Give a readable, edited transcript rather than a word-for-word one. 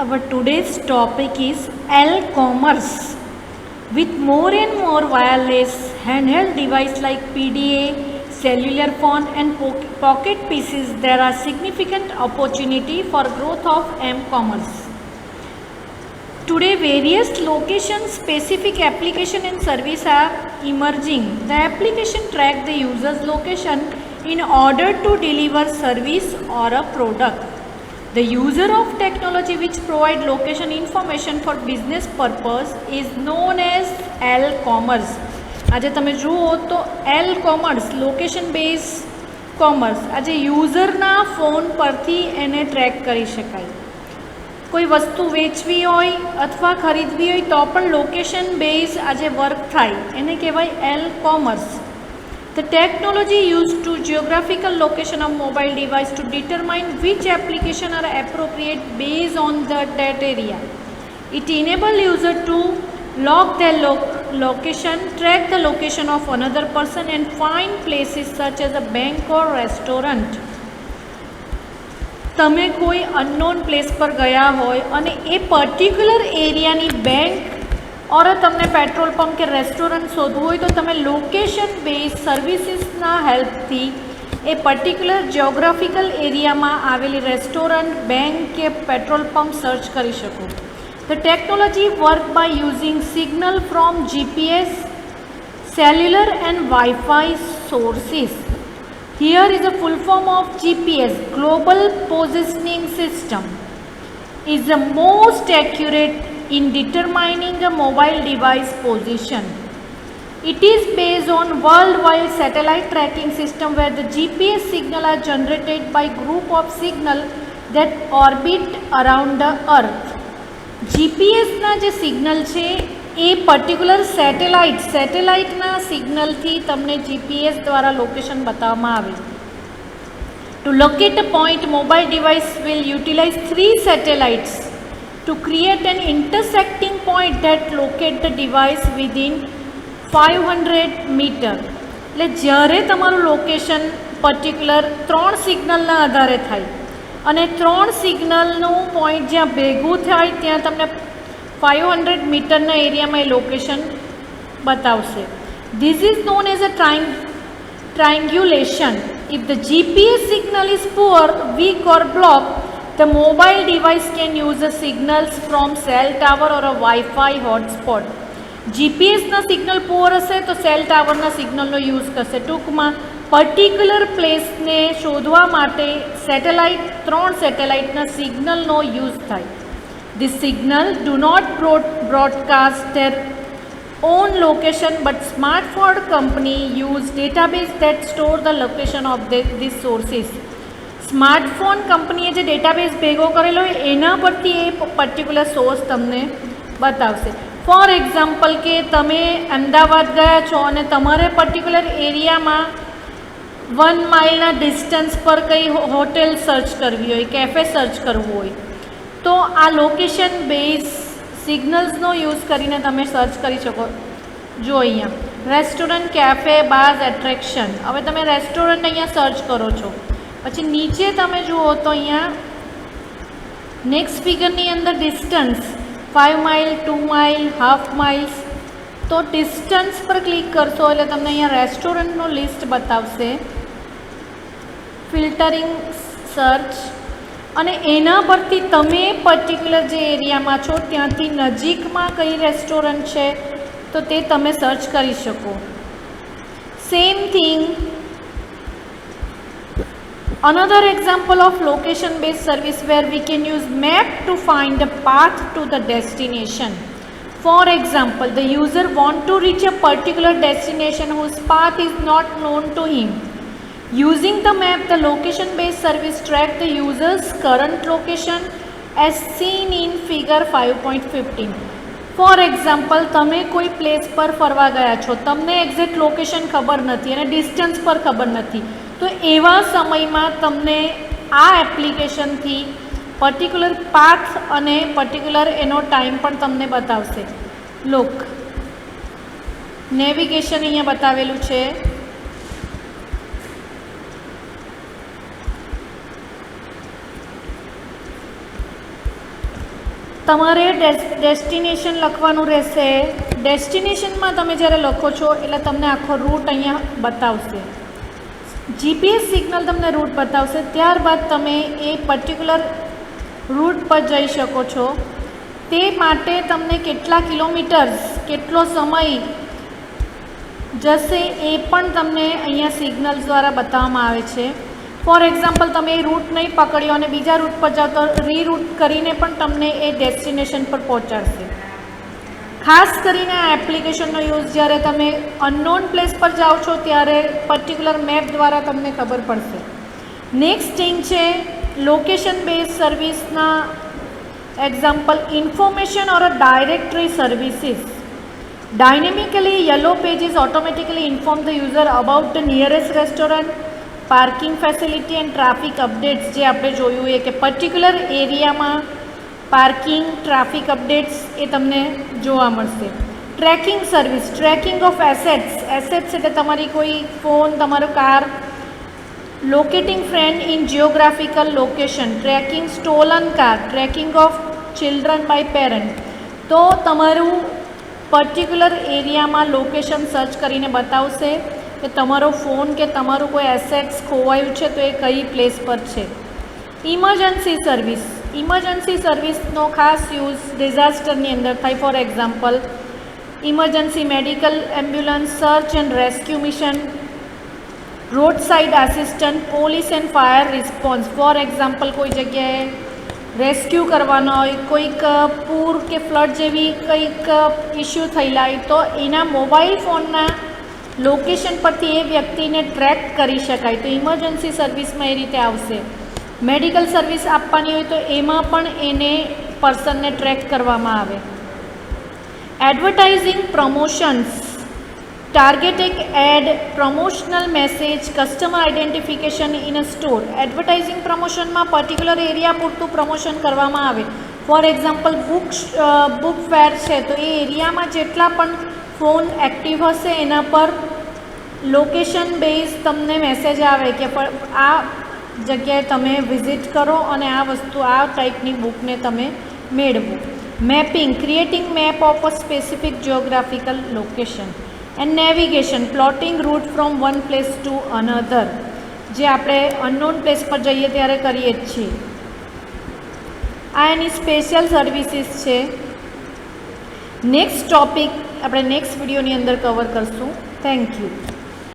Our today's topic is e-commerce. With more and more wireless handheld devices like PDA, cellular phone and pocket PCs, there are significant opportunity for growth of e-commerce. Today, various location-specific application and service are emerging. The application track the user's location in order to deliver service or a product. The user of technology which provide location information for business purpose is known as e-commerce. આજે તમે જુઓ તો e-commerce location base commerce આજે યુઝરના phone પરથી એને track કરી શકાય. કોઈ વસ્તુ વેચવી હોય અથવા ખરીદવી હોય તો પણ લોકેશન બેઝ આજે વર્ક થાય, એને કહેવાય e-commerce. The technology used to geographical location of mobile device to determine which application are appropriate based on that area. It enable user to log their location, track the location of another person and find places such as a bank or restaurant. તમે કોઈ unknown place પર ગયા હોય અને એ particular એરિયાની bank ઓર તમને petrol pump કે restaurant શોધવું હોય તો તમે લોકેશન બેઝ સર્વિસીસના હેલ્પથી એ પર્ટિક્યુલર જિયોગ્રાફિકલ એરિયામાં આવેલી રેસ્ટોરન્ટ, બેંક કે પેટ્રોલ પંપ સર્ચ કરી શકો. The technology work by using signal from GPS, cellular and Wi-Fi sources. Here is a full form of GPS, Global Positioning System, is the most accurate in determining a mobile device position. It is based on worldwide satellite tracking system where the GPS signal are generated by group of signal that orbit around the earth. GPS ના જે signal છે એ particular સેટેલાઇટના સિગ્નલથી તમને GPS દ્વારા location બતાવવામાં આવે. To locate a point, mobile device will utilize 3 satellites to create an intersecting point that locate the device within 500 meter. એટલે જ્યારે તમારું લોકેશન પર્ટિક્યુલર 3 સિગ્નલના આધારે થાય અને 3 સિગ્નલનું પોઈન્ટ જ્યાં ભેગું થાય ત્યાં તમને 500 મીટરના એરિયામાં એ લોકેશન બતાવશે. This is known as a triangulation. If the GPS signal is poor, weak or blocked, the mobile device can use the signals from cell tower or a Wi-Fi hotspot. જીપીએસના signal poor હશે તો cell ટાવરના સિગ્નલનો use કરશે. ટૂંકમાં particular પ્લેસને શોધવા માટે ત્રણ સેટેલાઇટના સિગ્નલનો યુઝ થાય. This signal do not broadcast their own location, but smartphone company use database that store the location of these sources. Smartphone કંપનીએ જે ડેટાબેઝ ભેગો કરેલો હોય એના પરથી એ પર્ટિક્યુલર સોર્સ તમને બતાવશે. ફોર એક્ઝામ્પલ કે તમે અમદાવાદ ગયા છો અને તમારે પર્ટિક્યુલર એરિયામાં 1 માઇલના ડિસ્ટન્સ પર કંઈ હોટેલ સર્ચ કરવી હોય, કેફે સર્ચ કરવું હોય તો આ લોકેશન બેઝ સિગ્નલ્સનો યુઝ કરીને તમે સર્ચ કરી શકો. જો અહીંયા રેસ્ટોરન્ટ, કેફે, બાર્સ, એટ્રેક્શન. હવે તમે રેસ્ટોરન્ટ અહીંયા સર્ચ કરો છો, પછી નીચે તમે જુઓ તો અહીંયા નેક્સ્ટ ફિગરની અંદર distance 5 mile, 2 mile, half miles. તો ડિસ્ટન્સ પર ક્લિક કરશો એટલે તમને અહીંયા રેસ્ટોરન્ટનું લિસ્ટ બતાવશે. ફિલ્ટરિંગ સર્ચ અને એના પરથી તમે પર્ટિક્યુલર જે એરિયામાં છો ત્યાંથી નજીકમાં કઈ રેસ્ટોરન્ટ છે તો તે તમે સર્ચ કરી શકો. Same thing, another example of location based service where we can use map to find the path to the destination. For example, the user want to reach a particular destination whose path is not known to him. Using the map, the location based service track the user's current location as seen in figure 5.15. For example, તમે કોઈ place પર ફરવા ગયા છો, તમને exact location ખબર નથી અને ડિસ્ટન્સ પર ખબર નથી, તો એવા સમયમાં તમને આ એપ્લિકેશનથી પર્ટિક્યુલર પાથ અને પર્ટિક્યુલર એનો ટાઈમ પણ તમને બતાવશે. લુક, નેવિગેશન અહીંયા બતાવેલું છે. તમારે ડેસ્ટિનેશન લખવાનું રહેશે. ડેસ્ટિનેશનમાં તમે જ્યારે લખો છો એટલે તમને આખો રૂટ અહીંયા બતાવશે. જીપીએસ સિગ્નલ તમને રૂટ બતાવશે. ત્યારબાદ તમે એ પર્ટિક્યુલર રૂટ પર જઈ શકો છો. તે માટે તમને કેટલા કિલોમીટર્સ, કેટલો સમય જશે એ પણ તમને અહીંયા સિગ્નલ્સ દ્વારા બતાવવામાં આવે છે. ફોર એક્ઝામ્પલ, તમે એ રૂટ નહીં પકડ્યો અને બીજા રૂટ પર જાઓ તો રીરૂટ કરીને પણ તમને એ ડેસ્ટિનેશન પર પહોંચાડશે. ખાસ કરીને આ એપ્લિકેશનનો યુઝ જ્યારે તમે અનનોન પ્લેસ પર જાઓ છો ત્યારે પર્ટિક્યુલર મેપ દ્વારા તમને ખબર પડશે. નેક્સ્ટ થિંગ છે લોકેશન બેઝ સર્વિસના example. Information or a directory services. Dynamically, Yellow Pages automatically inform the user about the nearest restaurant, parking facility and traffic updates. જે આપણે જોયું એ કે પર્ટિક્યુલર એરિયામાં પાર્કિંગ, ટ્રાફિક અપડેટ્સ એ તમને જોવા મળશે. Tracking service. Tracking of assets. Assets એટલે તમારી કોઈ ફોન, તમારો car. Locating friend in geographical location. Tracking stolen car. Tracking of children by parent. તો તમારું પર્ટિક્યુલર એરિયામાં લોકેશન સર્ચ કરીને બતાવશે કે તમારો ફોન કે તમારું કોઈ એસેટ્સ ખોવાયું છે તો એ કઈ પ્લેસ પર છે. Emergency service. ઇમરજન્સી સર્વિસનો ખાસ યુઝ ડિઝાસ્ટરની અંદર થાય. For example, emergency medical ambulance, search and rescue mission, road side assistant, police and fire response. For example, કોઈ જગ્યાએ રેસ્ક્યુ કરવાનો હોય, કોઈક પૂર કે ફ્લડ જેવી કંઈક ઇસ્યુ થયેલા હોય તો એના મોબાઈલ ફોનના લોકેશન પરથી એ વ્યક્તિને ટ્રેક કરી શકાય. તો ઇમરજન્સી સર્વિસમાં એ રીતે આવશે. મેડિકલ સર્વિસ આપવાની હોય તો એમાં પણ એને પર્સનને ટ્રેક કરવામાં આવે. Advertising promotions. Targeting ad, promotional message, customer identification in a store. Advertising પ્રમોશનમાં પર્ટિક્યુલર એરિયા પૂરતું પ્રમોશન કરવામાં આવે. ફોર એક્ઝામ્પલ, બુક ફેર છે તો એ એરિયામાં જેટલા પણ ફોન એક્ટિવ હશે એના પર લોકેશન બેઝ તમને મેસેજ આવે કે આ જગ્યાએ તમે વિઝિટ કરો અને આ વસ્તુ, આ ટાઈપની બુકને તમે મેળવો. Mapping. Creating map of a specific geographical location. And navigation. Plotting route from one place to another. જે આપણે અનનોન પ્લેસ પર જઈએ ત્યારે કરીએ જ છીએ. આ એની સ્પેશિયલ સર્વિસીસ છે. નેક્સ્ટ ટોપિક આપણે નેક્સ્ટ વિડીયોની અંદર કવર કરશું. Thank you.